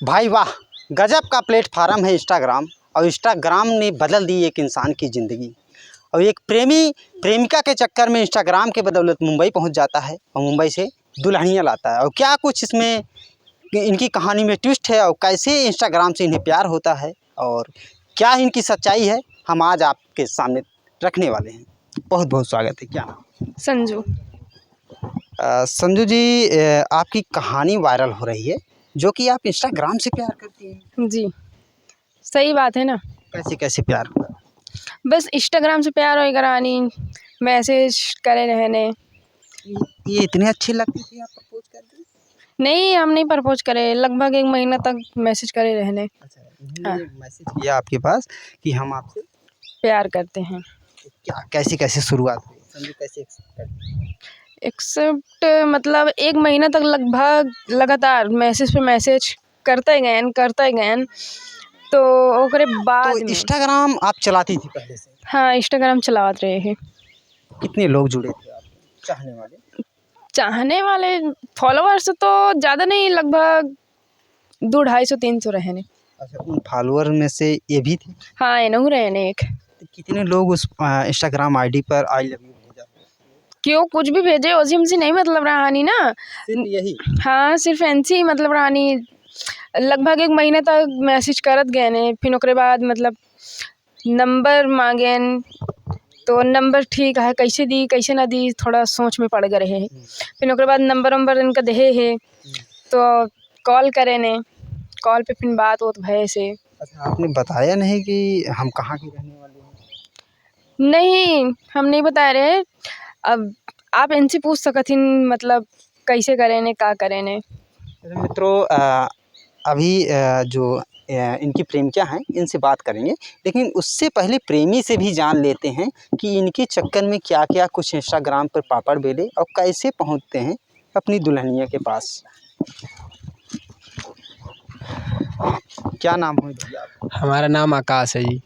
भाई वाह, गजब का प्लेटफार्म है इंस्टाग्राम। और इंस्टाग्राम ने बदल दी एक इंसान की ज़िंदगी। और एक प्रेमिका के चक्कर में इंस्टाग्राम के बदौलत मुंबई पहुंच जाता है और मुंबई से दुल्हनियाँ लाता है। और क्या कुछ इसमें इनकी कहानी में ट्विस्ट है और कैसे इंस्टाग्राम से इन्हें प्यार होता है और क्या इनकी सच्चाई है, हम आज आपके सामने रखने वाले हैं। बहुत बहुत स्वागत है। क्या नाम? संजू। संजू जी, आपकी कहानी वायरल हो रही है जो कि आप इंस्टाग्राम से प्यार करती हैं। जी, सही बात है ना। कैसे कैसे प्यार हुआ? बस इंस्टाग्राम से प्यार हो करानी, मैसेज करे रहने। ये इतने अच्छे लगते थे, आप प्रपोज कर दी? नहीं, हम नहीं प्रपोज करे, लगभग 1 महीना तक मैसेज करे रहने। अच्छा, इन्होंने मैसेज किया आपके पास कि हम आपसे प्यार करते हैं। तो क्या कैसे कैसे शुरुआत हुई? संजू कैसे एक्सेप्ट करती? एक्सेप्ट मतलब 1 महीना तक लगभग लगातार मैसेज पे मैसेज करते गए। तो ओकरे बाद तो में इंस्टाग्राम आप चलाती थी पहले से? हाँ, इंस्टाग्राम चलावत रहे हैं। कितने लोग जुड़े थे आपके चाहने वाले? चाहने वाले फॉलोअर्स तो ज़्यादा नहीं, लगभग 200-250-300 रहे ने। अच्छा, उन फॉलोअर में से ये भी थे? हाँ, एनहु रहे ने एक। तो कितने लोग उस इंस्टाग्राम आईडी पर आई लव यू भेजा? क्यों कुछ भी भेजे उसी हमसे नहीं मतलब रहानी ना। सिर्फ यही? हाँ, सिर्फ ऐसे ही मतलब रहानी। लगभग 1 महीने तक मैसेज करत गए ने, फिर ओकरे बाद मतलब नंबर मांगेन। तो नंबर ठीक है, कैसे दी कैसे ना दी थोड़ा सोच में पड़ गए रहे। फिर ओकरे बाद नंबर इनका देहे है तो कॉल करे ने, कॉल पे फिर बात होत भय से। अच्छा, आपने बताया नहीं कि हम कहाँ के रहने वाले हैं? नहीं, हम नहीं बता रहे। अब आप इनसे पूछ सकथिन मतलब कैसे करे ने का करे ने। अच्छा मित्रों, अभी जो इनकी प्रेमिका हैं इनसे बात करेंगे, लेकिन उससे पहले प्रेमी से भी जान लेते हैं कि इनके चक्कर में क्या क्या कुछ इंस्टाग्राम पर पापड़ बेले और कैसे पहुंचते हैं अपनी दुल्हनिया के पास। क्या नाम है भैया आपका? हमारा नाम आकाश है जी।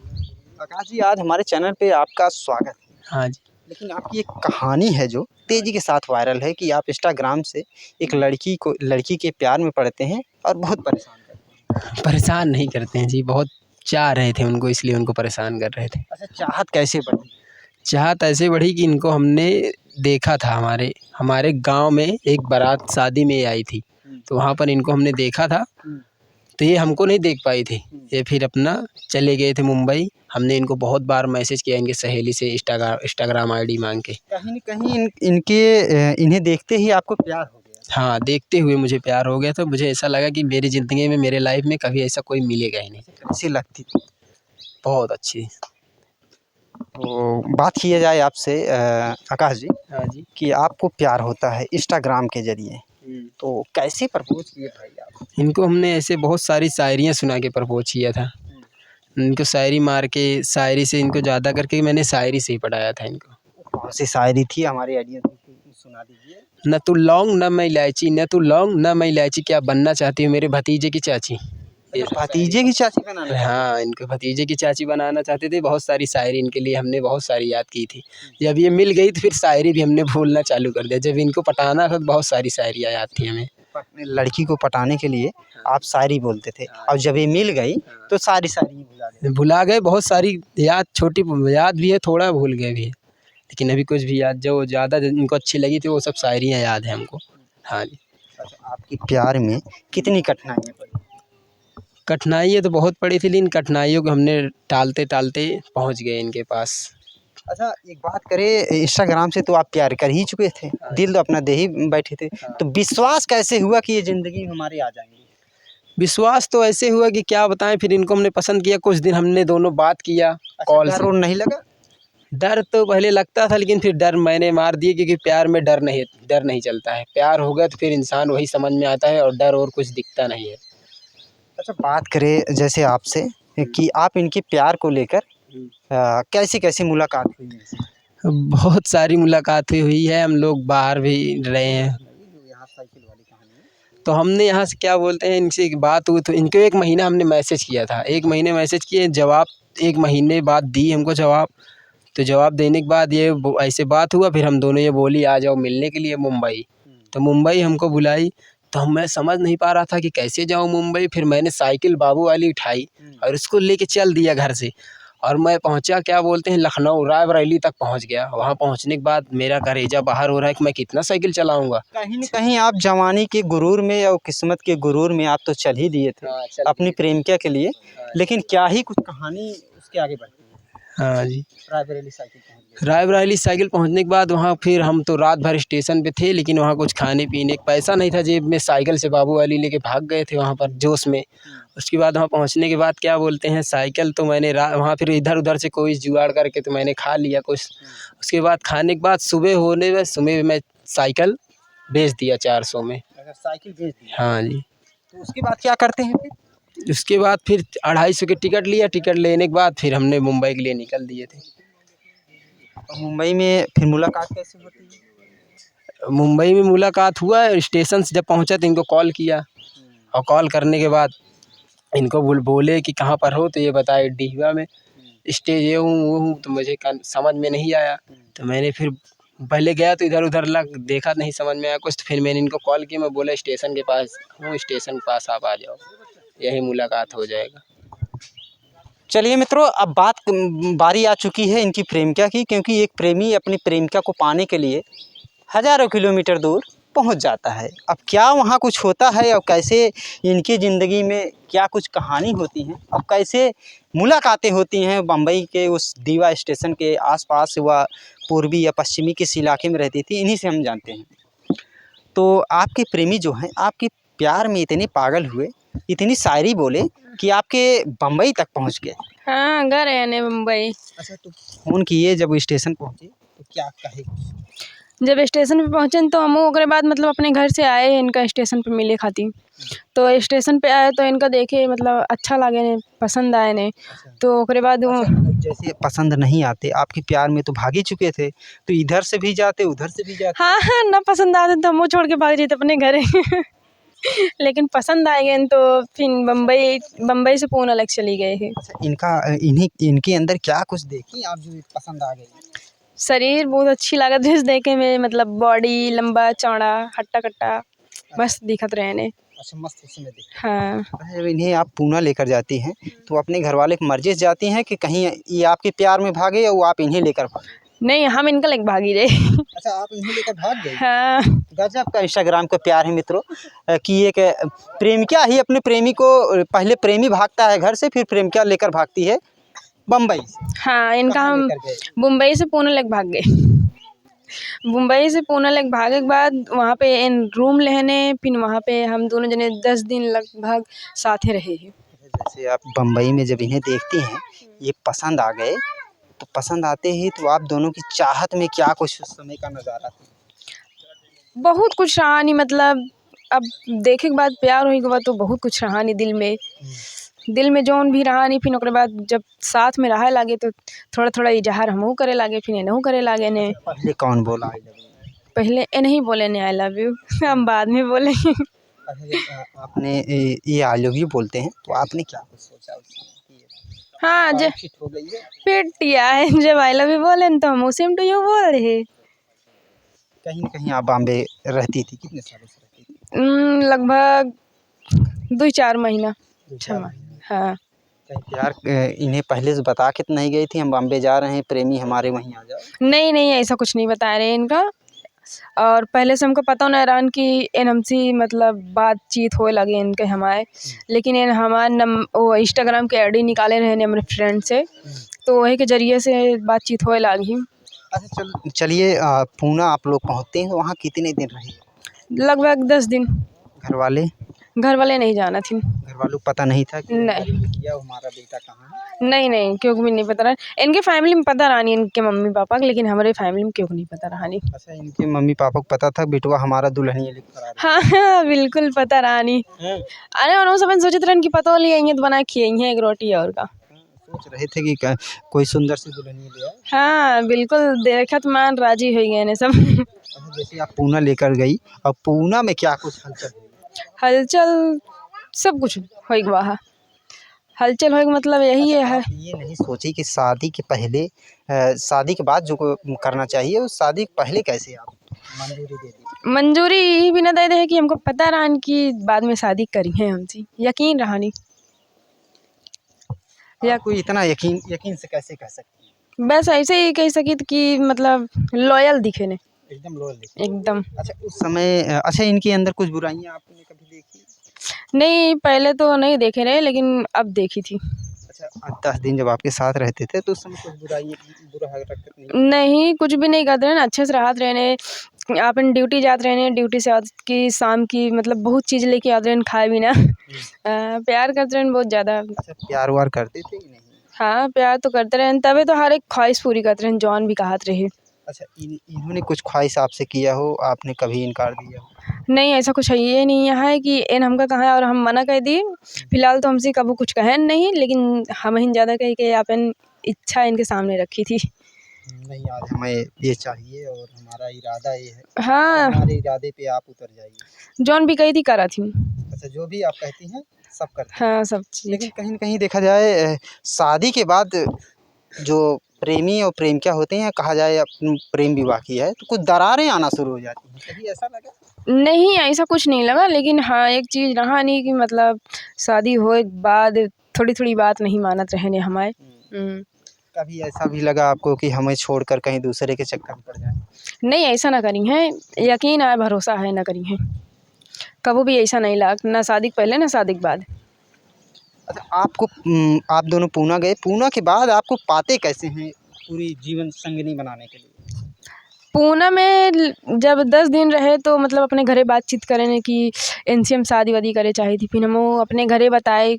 आकाश जी, आज हमारे चैनल पे आपका स्वागत है। हाँ जी। लेकिन आपकी एक कहानी है जो तेज़ी के साथ वायरल है कि आप इंस्टाग्राम से एक लड़की के प्यार में पड़ते हैं और बहुत परेशान करते हैं। परेशान नहीं करते हैं जी, बहुत चाह रहे थे उनको, इसलिए उनको परेशान कर रहे थे। अच्छा, चाहत कैसे बढ़ी? चाहत ऐसे बढ़ी कि इनको हमने देखा था, हमारे गांव में एक बारात शादी में आई थी, तो वहाँ पर इनको हमने देखा था। तो ये हमको नहीं देख पाई थी, ये फिर अपना चले गए थे मुंबई। हमने इनको बहुत बार मैसेज किया इनके सहेली से इंस्टाग्राम आईडी मांग के। कहीं न कहीं इन्हें देखते ही आपको प्यार हो गया? हाँ, देखते हुए मुझे प्यार हो गया, तो मुझे ऐसा लगा कि मेरी ज़िंदगी में, मेरे लाइफ में कभी ऐसा कोई मिलेगा ही नहीं। कैसी लगती थी? बहुत अच्छी। तो बात किया जाए आपसे आकाश जी, हाँ जी। कि आपको प्यार होता है इंस्टाग्राम के ज़रिए, तो कैसे प्रपोज़ किए भाई आप? इनको हमने ऐसे बहुत सारी शायरियाँ सुना के प्रपोज किया था। इनको शायरी मार के, शायरी से इनको ज़्यादा करके मैंने शायरी से ही पढ़ाया था इनको। कौन सी शायरी थी? हमारे ऑडियंस को सुना दीजिए। न तू लौंग न मैं इलायची, न तू लौंग न मैं इलायची, क्या बनना चाहती हूँ मेरे भतीजे की चाची। भतीजे की चाची बनाना? हाँ, इनको भतीजे की चाची बनाना चाहते थे। बहुत सारी शायरी इनके लिए हमने बहुत सारी याद की थी। जब ये मिल गई तो फिर शायरी भी हमने भूलना चालू कर दिया। जब इनको पटाना था तो बहुत सारी शायरियाँ याद थी हमें। लड़की को पटाने के लिए आप शायरी बोलते थे और जब ये मिल गई तो सारी शायरी भुला गए, बहुत सारी याद, छोटी याद भी है, थोड़ा भूल गए भी है, लेकिन अभी कुछ भी याद जो ज़्यादा इनको अच्छी लगी थी वो सब शायरियाँ याद हैं हमको। हाँ जी। अच्छा, आपके प्यार में कितनी कठिनाइयाँ पड़ी? कठिनाइयाँ तो बहुत पड़ी थी, लेकिन कठिनाइयों को हमने टालते टालते पहुँच गए इनके पास। अच्छा, एक बात करें, इंस्टाग्राम से तो आप प्यार कर ही चुके थे, दिल तो अपना दे ही बैठे थे, तो विश्वास कैसे हुआ कि ये ज़िंदगी में हमारे आ जाएंगे? विश्वास तो ऐसे हुआ कि क्या बताएं। फिर इनको हमने पसंद किया, कुछ दिन हमने दोनों बात किया कॉल से। डर नहीं लगा? डर तो पहले लगता था, लेकिन फिर डर मैंने मार दिए, क्योंकि प्यार में डर नहीं चलता है। प्यार हो गया तो फिर इंसान वही समझ में आता है, और डर और कुछ दिखता नहीं है। अच्छा, बात करें जैसे आपसे कि आप इनके प्यार को लेकर कैसी कैसी मुलाकात हुई है? बहुत सारी मुलाकात हुई है, हम लोग बाहर भी रहे हैं। तो हमने यहाँ से क्या बोलते हैं, इनसे एक बात हुई तो इनको 1 महीना हमने मैसेज किया था। 1 महीने मैसेज किए, जवाब 1 महीने बाद दी हमको जवाब। तो जवाब देने के बाद ये ऐसे बात हुआ, फिर हम दोनों ये बोली आ जाओ मिलने के लिए मुंबई। तो मुंबई हमको बुलाई, तो मैं समझ नहीं पा रहा था कि कैसे जाऊँ मुंबई। फिर मैंने साइकिल बाबू वाली उठाई और उसको लेके चल दिया घर से, और मैं पहुंचा क्या बोलते हैं लखनऊ, रायबरेली तक पहुंच गया। वहां पहुंचने के बाद मेरा कलेजा बाहर हो रहा है कि मैं कितना साइकिल चलाऊंगा। कहीं न कहीं आप जवानी के गुरूर में और किस्मत के गुरूर में आप तो चल ही दिए थे हाँ, चल अपनी प्रेमिका के लिए, लेकिन क्या ही कुछ कहानी उसके आगे बढ़ती है। हाँ जी। रायबरेली साइकिल पहुंच गए। रायबरेली साइकिल पहुंचने के बाद वहाँ फिर हम तो रात भर स्टेशन पे थे, लेकिन वहाँ कुछ खाने पीने का पैसा नहीं था जेब में। साइकिल से बाबू वाली लेके भाग गए थे वहाँ पर जोश में। उसके बाद वहाँ पहुँचने के बाद क्या बोलते हैं साइकिल तो मैंने वहाँ फिर इधर उधर से कोई जुगाड़ करके तो मैंने खा लिया कुछ। उसके बाद खाने के बाद सुबह में मैं साइकिल बेच दिया 400 में। अगर साइकिल बेच दी हाँ जी। तो उसके बाद क्या करते हैं फिर? उसके बाद फिर 250 के टिकट लिया। टिकट लेने के बाद फिर हमने मुंबई के लिए निकल दिए थे। और मुंबई में फिर मुलाकात कैसे होती है? मुंबई में मुलाकात हुआ, स्टेशन से जब पहुंचा तो इनको कॉल किया, और कॉल करने के बाद इनको बोले कि कहाँ पर हो, तो ये बताए डीहवा में। स्टेज ये हूँ वो हूँ, तो मुझे समझ में नहीं आया। तो मैंने फिर पहले गया तो इधर उधर देखा, नहीं समझ में आया कुछ। तो फिर मैंने इनको कॉल किया, मैं बोला स्टेशन के पास हूँ, स्टेशन के पास आप आ जाओ, यही मुलाकात हो जाएगा। चलिए मित्रों, अब बारी आ चुकी है इनकी प्रेमिका की, क्योंकि एक प्रेमी अपनी प्रेमिका को पाने के लिए हज़ारों किलोमीटर दूर पहुंच जाता है। अब क्या वहां कुछ होता है और कैसे इनकी ज़िंदगी में क्या कुछ कहानी होती हैं, अब कैसे मुलाकातें होती हैं बम्बई के उस दीवा स्टेशन के आसपास, वह पूर्वी या पश्चिमी किस इलाके में रहती थी, इन्हीं से हम जानते हैं। तो आपके प्रेमी जो हैं आपके प्यार में इतने पागल हुए, इतनी शायरी बोले कि आपके बम्बई तक पहुंच गए। हाँ, गए रहने मुंबई। अच्छा, तो फ़ोन किए जब स्टेशन पहुंचे तो क्या कहे? जब स्टेशन पे पहुँचे तो हम ओकरे बाद मतलब अपने घर से आए इनका स्टेशन पे मिले खातिर। तो स्टेशन पे आए तो इनका देखे मतलब अच्छा लगे ने, पसंद आए ने। तो ओकरे बाद वो जैसे पसंद नहीं आते, आपके प्यार में तो भाग ही चुके थे, तो इधर से भी जाते उधर से भी जाते। हाँ हाँ, ना पसंद आते तो हम वो छोड़ के भाग जाते अपने घर लेकिन पसंद आए गए तो फिर बम्बई से पूना अलग चली गए हैं। अच्छा, इनके अंदर क्या कुछ देखी आप जो पसंद आ गई? शरीर बहुत अच्छी लागत है देखे में, मतलब बॉडी लंबा चौड़ा हट्टा कट्टा मस्त दिखत रहे ने। अच्छा, मस्त उसमें देखी। हाँ। अच्छा, इन्हें आप पूना लेकर जाती हैं तो अपने घर वाले की मर्जी से जाती हैं कि कहीं ये आपके प्यार में भागे या वो आप इन्हें लेकर भागे? नहीं, हम इनका लेके भागी रहे अच्छा, आप इन्हें लेकर भाग गए। हाँ। गजब का इंस्टाग्राम का प्यार है मित्रों, कि एक प्रेमिका ही अपने प्रेमी को, पहले प्रेमी भागता है घर से, फिर प्रेमिका लेकर भागती है बम्बई से। हाँ, इनका कहाँ हम लेकर गए? मुंबई से पुणे लेके भाग गए। मुंबई से पुणे लेके भागे के बाद वहाँ पे इन रूम लेने, फिर वहाँ पे हम दोनों जने 10 दिन लगभग साथे रहे हैं। जैसे आप बम्बई में जब इन्हें देखती हैं, ये पसंद आ गए, तो पसंद आते ही तो आप दोनों की चाहत में क्या कुछ उस समय का नज़ारा था? बहुत कुछ रहा नहीं, मतलब अब देखे के बाद प्यार होने के बाद तो बहुत कुछ रहा नहीं दिल में जौन भी रहा नहीं। फिर ओकरे बाद जब साथ में रहे लागे तो थोड़ा थोड़ा इजहार हमहू करे लागे, फिर इनहू करे लागे ने। पहले कौन बोला आई लव यू? पहले इन्हीं बोले ने आई लव यू हम बाद में बोले। अच्छा, जब आपने ये आई लव यू बोलते हैं तो आपने क्या कुछ सोचा उस समय कि हाँ, जब फिट हो गई है? पिटिया है जब आई लव यू बोले तो हम सेम टू यू बोल रहे। कहीं न कहीं आप बॉम्बे रहती थी, कितने सालों से रहती थी? लगभग 2-4 महीना। 2-4 महीने। हाँ। कहीं प्यार इन्हें पहले से बता के तो नहीं गई थी हम बॉम्बे जा रहे हैं, प्रेमी हमारे वहीं आ जाओ? नहीं नहीं, ऐसा कुछ नहीं बता रहे इनका। और पहले से हमको पता नहीं रहा कि इन हमसे मतलब बातचीत होए लगे इनके हमारे, लेकिन इन हमारे वो इंस्टाग्राम के आईडी निकाले रहे ने अपने फ्रेंड से, तो वही के जरिए से बातचीत होए लगी। अच्छा, चलिए, पूना आप लोग पहुँचते हैं तो वहाँ कितने दिन रहे? लगभग 10 दिन। घर वाले नहीं जाना थी। घर वालों को पता नहीं था कि नहीं किया हमारा बेटा कहाँ है? नहीं नहीं, क्यों भी नहीं पता रहा। इनके फैमिली में पता रहा नहीं इनके मम्मी पापा के, लेकिन हमारे फैमिली में क्यों नहीं पता रहा नहीं। अच्छा, इनके मम्मी पापा को पता था बेटवा हमारा दुल्हनिया लेकर आ रहा हाँ हाँ, बिल्कुल पता रहा नहीं। है? अरे उन्होंने सब सोचे थे कि पता लिए तो बना खिए एक रोटी और का। सोच रहे थे कि कोई सुंदर सी दुल्हनिया ले आए। हाँ बिल्कुल, देखत मान राजी हो गए ने सब। अच्छा, जैसे आप पूना लेकर गई, अब पूना में क्या कुछ हलचल हुई? हलचल सब कुछ हो गया। हलचल हो मतलब यही अच्छा, है। आप ये नहीं सोची कि शादी के पहले, शादी के बाद जो करना चाहिए, उस शादी के पहले कैसे आप मंजूरी दे दी? मंजूरी भी ना दे दे कि हमको पता रहा कि बाद में शादी करी है हमसे, यकीन रहा नहीं। या कोई इतना यकीन से कैसे कह सकती है? बस ऐसे ही कह सकी कि मतलब लॉयल दिखे ने एकदम लोअर एकदम। अच्छा उस समय अच्छा इनके अंदर कुछ बुराइयां आपने कभी देखी? नहीं, पहले तो नहीं देखे रहे, लेकिन अब देखी थी। अच्छा 10 दिन जब आपके साथ रहते थे तो उस समय कुछ बुरा हरकत नहीं? नहीं, कुछ भी नहीं करते रहने, अच्छे से राहत रहने। अपन ड्यूटी जाते रहने, ड्यूटी से आत की शाम की मतलब बहुत चीज़ लेके आते रहने, खाए बिना। प्यार करते रहने बहुत ज़्यादा। अच्छा प्यार वार करते थे कि नहीं? हाँ, प्यार तो करते रहने, तभी तो हर एक ख्वाहिश पूरी करते रहने, जौन भी कहत रहे। अच्छा इन्होंने कुछ ख्वाहिश आपसे किया हो, आपने कभी इनकार दिया हो? नहीं, ऐसा कुछ है ये नहीं है कि इन हमका कहा है और हम मना कर दिए। फिलहाल तो हमसे कभी कुछ कहे नहीं, लेकिन हम ही ज़्यादा कह के अपन इच्छा इनके सामने रखी थी। नहीं आज हमें ये चाहिए और हमारा इरादा ये है, हाँ, हमारे इरादे पे आप उतर जाइए। जौन भी कही थी करा थी। अच्छा जो भी आप कहती हैं सब करते हैं। हाँ, सब चीज़। लेकिन कहीं न कहीं देखा जाए शादी के बाद जो प्रेमी और प्रेमिका होते हैं, कहा जाए प्रेम विवाह की है तो कुछ दरारें आना शुरू हो जाती हैं, कभी ऐसा लगा? नहीं, ऐसा कुछ नहीं लगा, लेकिन हाँ, एक चीज़ रहा नहीं कि मतलब शादी होए के बाद थोड़ी-थोड़ी बात नहीं मानत रहे ने हमारे। कभी ऐसा भी लगा आपको कि हमें छोड़कर कहीं दूसरे के चक्कर में पड़ जाए? नहीं, ऐसा ना करी हैं, यकीन है, भरोसा है, ना करी हैं। कभी भी ऐसा नहीं लगा, ना शादी के पहले ना शादी के बाद। अच्छा आपको आप दोनों पूना गए, पूना के बाद आपको पाते कैसे हैं पूरी जीवन संगिनी बनाने के लिए? पूना में जब 10 दिन रहे तो मतलब अपने घरे बातचीत करें कि इनसे हम शादी वादी करे चाही थी, फिर हम अपने घरे बताए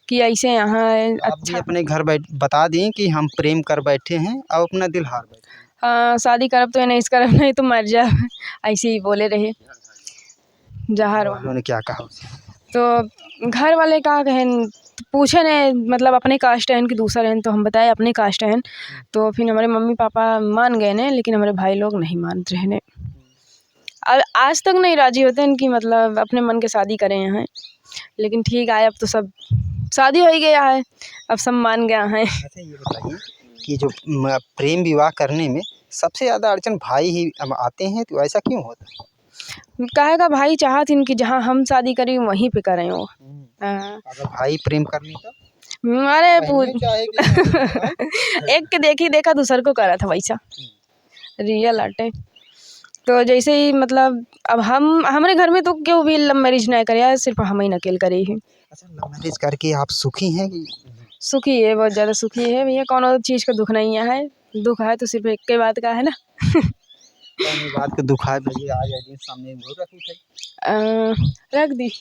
कि ऐसे यहाँ है। आप भी अपने घर बता दें कि हम प्रेम कर बैठे हैं और अपना दिल हार बैठे हैं। हाँ, शादी करब तो नहीं करब नहीं तो मर जा, ऐसे ही बोले रहे जहाँ उन्होंने क्या कहा उसे? तो घर वाले का कहें पूछे ने मतलब अपने कास्ट है कि दूसरा रहन, तो हम बताए अपने कास्ट है। तो फिर हमारे मम्मी पापा मान गए ने, लेकिन हमारे भाई लोग नहीं मान रहे ने। आज तक नहीं राजी होते हैं कि मतलब अपने मन के शादी करें हैं, लेकिन ठीक है अब तो सब शादी हो ही गया है, अब सब मान गया है। अच्छा ये बताइए कि जो प्रेम विवाह करने में सबसे ज़्यादा अड़चन भाई ही आते हैं, तो ऐसा क्यों होता है? कहेगा भाई चाहत इनकी जहाँ हम शादी करें वहीं पे करें वो। अगर भाई प्रेम कर ली तो? अरे बहनें चाहेगी एक के देखी देखा दूसर को करा था वैसा रियल आटे। तो जैसे ही मतलब अब हम हमारे घर में तो क्यों भी लव मैरिज नहीं करे, सिर्फ हम ही अकेले करे ही। अच्छा लव मैरिज करके आप सुखी हैं कि? सुखी है, बहुत ज़्यादा सुखी है भैया, कौन चीज़ का दुख नहीं है। दुख है तो सिर्फ एक के बात का है ना। कौन बात का दुख है भैया, आज दिन सामने घोर रखी थी रख दी।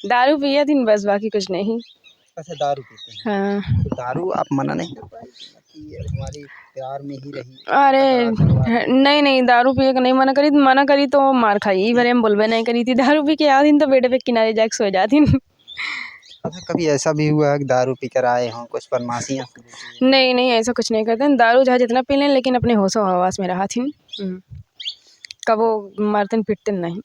दारू पिया थी बस, बाकी कुछ नहीं। अच्छा दारू पीते हैं? हाँ। तो दारू आप मना नहीं कर पाए कि हमारी प्यार में ही रही? अरे नहीं दारू पिए का नहीं मना करी तो मार खाई भरे हम बोलबे नहीं करी थी। दारू पी के आ दिन तो बेटे पे किनारे जाके सो जाती। अच्छा कभी ऐसा भी हुआ है कि दारू पी कर आए हों, कुछ बदमाशियाँ? नहीं ऐसा कुछ नहीं करते, दारू जहाँ जितना पी लें, लेकिन अपने होशो हवास में रहा थी। कबो मारते पीटते नहीं।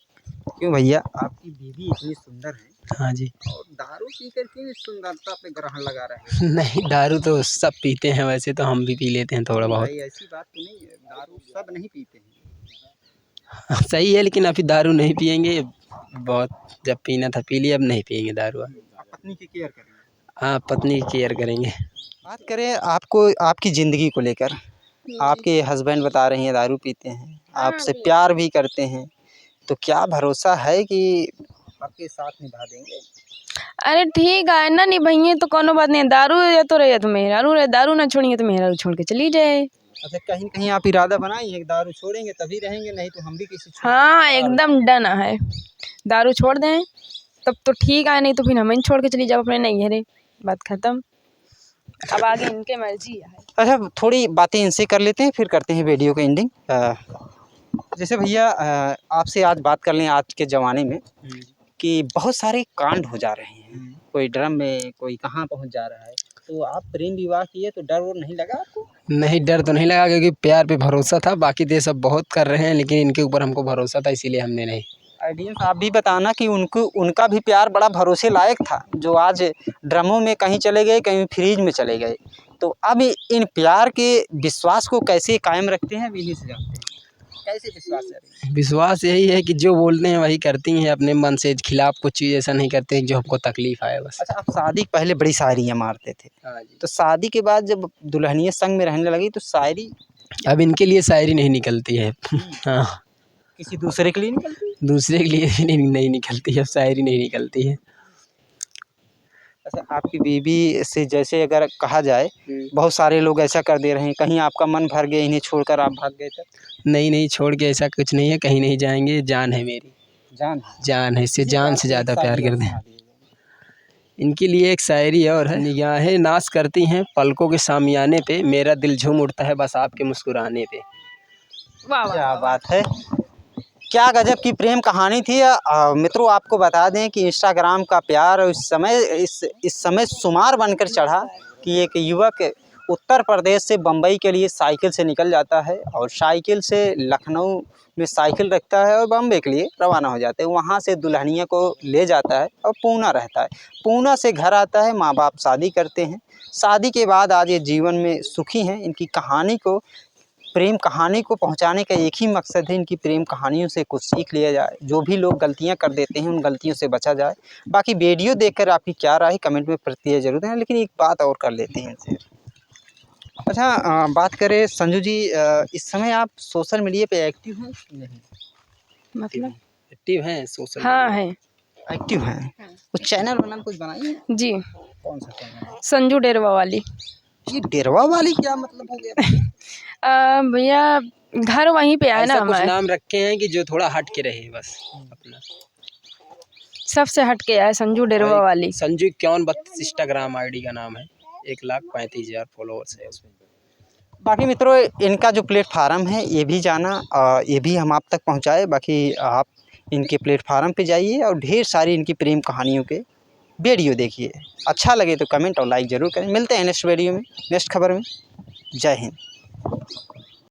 क्यों भैया आपकी बीवी इतनी सुंदर है हाँ जी। और दारू पी कर क्यों इस सुंदरता पे ग्रहण लगा रहे हैं? नहीं दारू तो सब पीते हैं, वैसे तो हम भी पी लेते हैं थोड़ा बहुत। भाई ऐसी बात तो नहीं है, दारू सब नहीं पीते हैं। सही है, लेकिन अभी दारू नहीं पियेंगे, बहुत जब पीना था पी लिया, अब नहीं पियेंगे दारू। आप पत्नी की केयर करेंगे? हाँ पत्नी की केयर करेंगे। बात करें आपको आपकी ज़िंदगी को लेकर, आपके हस्बैंड बता रही हैं दारू पीते हैं, आपसे प्यार भी करते हैं, तो क्या भरोसा है कि आपके साथ निभा देंगे? अरे ठीक है ना, निभाइए तो कोनो बात नहीं, दारू या तो रहे तो मेहरारू रहे, दारू ना छोड़िए तो मेहरारू छोड़ के चली जाए। अच्छा कहीं कहीं आप इरादा बनाई है कि दारू छोड़ेंगे तभी रहेंगे, नहीं तो हम भी किसी हाँ एकदम डन है, दारू छोड़ दें तब तो ठीक है, नहीं तो फिर हमें छोड़ के चली जाओ अपने नैहरे, बात खत्म। अब आगे इनके मर्जी है। अच्छा थोड़ी बातें इनसे कर लेते हैं फिर करते हैं वीडियो का एंडिंग। जैसे भैया आपसे आज बात कर लें आज के ज़माने में कि बहुत सारे कांड हो जा रहे हैं, कोई ड्रम में कोई कहाँ पहुँच जा रहा है, तो आप प्रेम विवाह किए तो डर वो नहीं लगा आपको? नहीं डर तो नहीं लगा, क्योंकि प्यार पे भरोसा था, बाकी तो सब बहुत कर रहे हैं, लेकिन इनके ऊपर हमको भरोसा था, इसीलिए हमने नहीं। ऑडियंस आप भी बताना कि उनका भी प्यार बड़ा भरोसे लायक था, जो आज ड्रमों में कहीं चले गए, कहीं फ्रीज में चले गए, तो अब इन प्यार के विश्वास को कैसे कायम रखते हैं, इन्हीं से जानते हैं। कैसे विश्वास है? विश्वास यही है कि जो बोलते हैं वही करती हैं, अपने मन से खिलाफ कुछ चीज़ ऐसा नहीं करते जो हमको तकलीफ आए बस। अच्छा, आप शादी के पहले बड़ी शायरियाँ मारते थे, हाँ जी। तो शादी के बाद जब दुल्हनिया संग में रहने लगी तो शायरी अब इनके लिए शायरी नहीं निकलती है। हाँ, किसी दूसरे के लिए निकलती है? दूसरे के लिए भी नहीं निकलती है, अब शायरी नहीं निकलती है। अच्छा, आपकी बीवी से जैसे अगर कहा जाए, बहुत सारे लोग ऐसा कर दे रहे हैं, कहीं आपका मन भर गया इन्हें छोड़कर आप भाग गए तब? नहीं छोड़ के ऐसा कुछ नहीं है, कहीं नहीं जाएंगे, जान है मेरी, जान है, इससे जान से ज़्यादा प्यार करते हैं। इनके लिए एक शायरी और है, निगाहें नाश करती हैं पलकों के सामियाने पे, मेरा दिल झूम उठता है बस आपके मुस्कुराने पे। वाह क्या बात है, क्या गजब की प्रेम कहानी थी। मित्रों, आपको बता दें कि इंस्टाग्राम का प्यार इस समय शुमार बनकर चढ़ा कि एक युवक उत्तर प्रदेश से बम्बई के लिए साइकिल से निकल जाता है और साइकिल से लखनऊ में साइकिल रखता है और बम्बई के लिए रवाना हो जाता है। वहाँ से दुल्हनिया को ले जाता है और पूना रहता है। पूना से घर आता है, माँ बाप शादी करते हैं। शादी के बाद आज ये जीवन में सुखी हैं। इनकी कहानी को, प्रेम कहानी को पहुंचाने का एक ही मकसद है, इनकी प्रेम कहानियों से कुछ सीख लिया जाए। जो भी लोग गलतियां कर देते हैं उन गलतियों से बचा जाए। बाकी वीडियो देखकर आपकी क्या राय है कमेंट में प्रतिक्रिया जरूर दें। लेकिन एक बात और कर लेते हैं इनसे। अच्छा, बात करें संजू जी, इस समय आप सोशल मीडिया पे एक्टिव हैं कि नहीं? मतलब एक्टिव हैं सोशल? हाँ है एक्टिव हैं। कुछ चैनल वैनल कुछ बनाइए? जी, कौन सा चैनल है? संजू डेरवा वाली। ये डेरवा वाली क्या मतलब हो गया? भैया घर वहीं पे है ना ऐसा कुछ हमारे, नाम रखे हैं कि जो थोड़ा हट के रहे बस अपना। सबसे हट के है संजू डेरवा वाली। संजू 5132 इंस्टाग्राम आईडी का नाम है, 1,35,000 फॉलोअर्स है उसमें। बाकी मित्रों, इनका जो प्लेटफार्म है ये भी जाना, ये भी हम आप तक पहुंचाए। बाकी आप इनके प्लेटफार्म पे जाइए और ढेर सारी इनकी प्रेम कहानियों के वीडियो देखिए। अच्छा लगे तो कमेंट और लाइक ज़रूर करें। मिलते हैं नेक्स्ट वीडियो में, नेक्स्ट खबर में। जय हिंद।